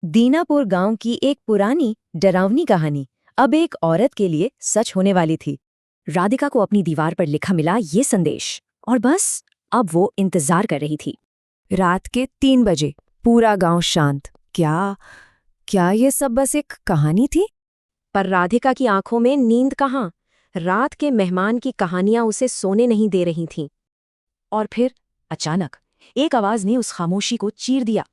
दीनापुर गांव की एक पुरानी डरावनी कहानी अब एक औरत के लिए सच होने वाली थी। राधिका को अपनी दीवार पर लिखा मिला ये संदेश, और बस अब वो इंतजार कर रही थी। रात के 3 बजे पूरा गांव शांत। क्या क्या ये सब बस एक कहानी थी? पर राधिका की आंखों में नींद कहाँ। रात के मेहमान की कहानियां उसे सोने नहीं दे रही थीं। और फिर अचानक एक आवाज ने उस खामोशी को चीर दिया।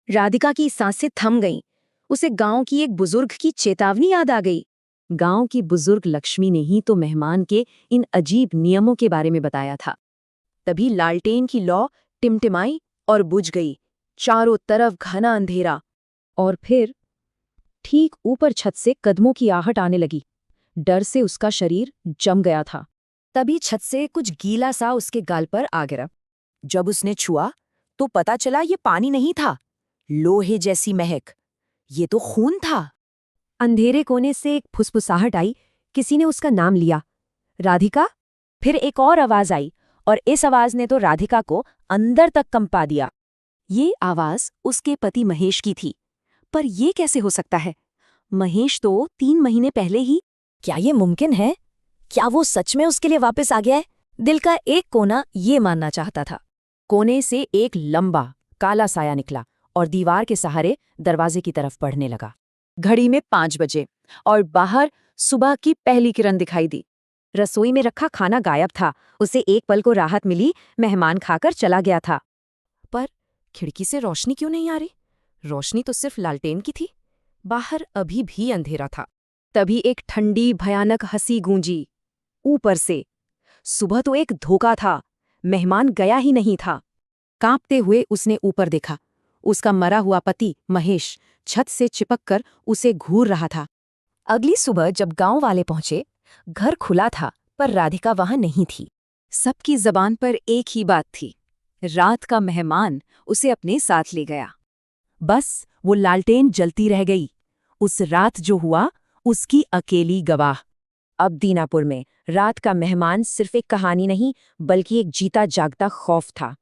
राधिका की सांसें थम गईं। उसे गांव की एक बुजुर्ग की चेतावनी याद आ गई। गांव की बुजुर्ग लक्ष्मी ने ही तो मेहमान के इन अजीब नियमों के बारे में बताया था। तभी लालटेन की लौ टिमटिमाई और बुझ गई। चारों तरफ घना अंधेरा। और फिर ठीक ऊपर छत से कदमों की आहट आने लगी। डर से उसका शरीर जम गया था। तभी छत से कुछ गीला सा उसके गाल पर आ गिरा। जब उसने छुआ तो पता चला ये पानी नहीं था, लोहे जैसी महक। ये तो खून था। अंधेरे कोने से एक फुसफुसाहट आई। किसी ने उसका नाम लिया, राधिका। फिर एक और आवाज आई, और इस आवाज ने तो राधिका को अंदर तक कंपा दिया। ये आवाज उसके पति महेश की थी। पर ये कैसे हो सकता है? महेश तो 3 महीने पहले ही। क्या ये मुमकिन है? क्या वो सच में उसके लिए वापस आ गया है? दिल का एक कोना ये मानना चाहता था। कोने से एक लंबा काला साया निकला और दीवार के सहारे दरवाजे की तरफ बढ़ने लगा। घड़ी में 5 बजे और बाहर सुबह की पहली किरण दिखाई दी। रसोई में रखा खाना गायब था। उसे एक पल को राहत मिली, मेहमान खाकर चला गया था। पर खिड़की से रोशनी क्यों नहीं आ रही? रोशनी तो सिर्फ लालटेन की थी। बाहर अभी भी अंधेरा था। तभी एक ठंडी भयानक हंसी गूंजी ऊपर से। सुबह तो एक धोखा था, मेहमान गया ही नहीं था। कांपते हुए उसने ऊपर देखा। उसका मरा हुआ पति महेश छत से चिपककर उसे घूर रहा था। अगली सुबह जब गांव वाले पहुंचे, घर खुला था पर राधिका वहां नहीं थी। सबकी जबान पर एक ही बात थी, रात का मेहमान उसे अपने साथ ले गया। बस वो लालटेन जलती रह गई, उस रात जो हुआ उसकी अकेली गवाह। अब दीनापुर में रात का मेहमान सिर्फ एक कहानी नहीं, बल्कि एक जीता जागता खौफ था।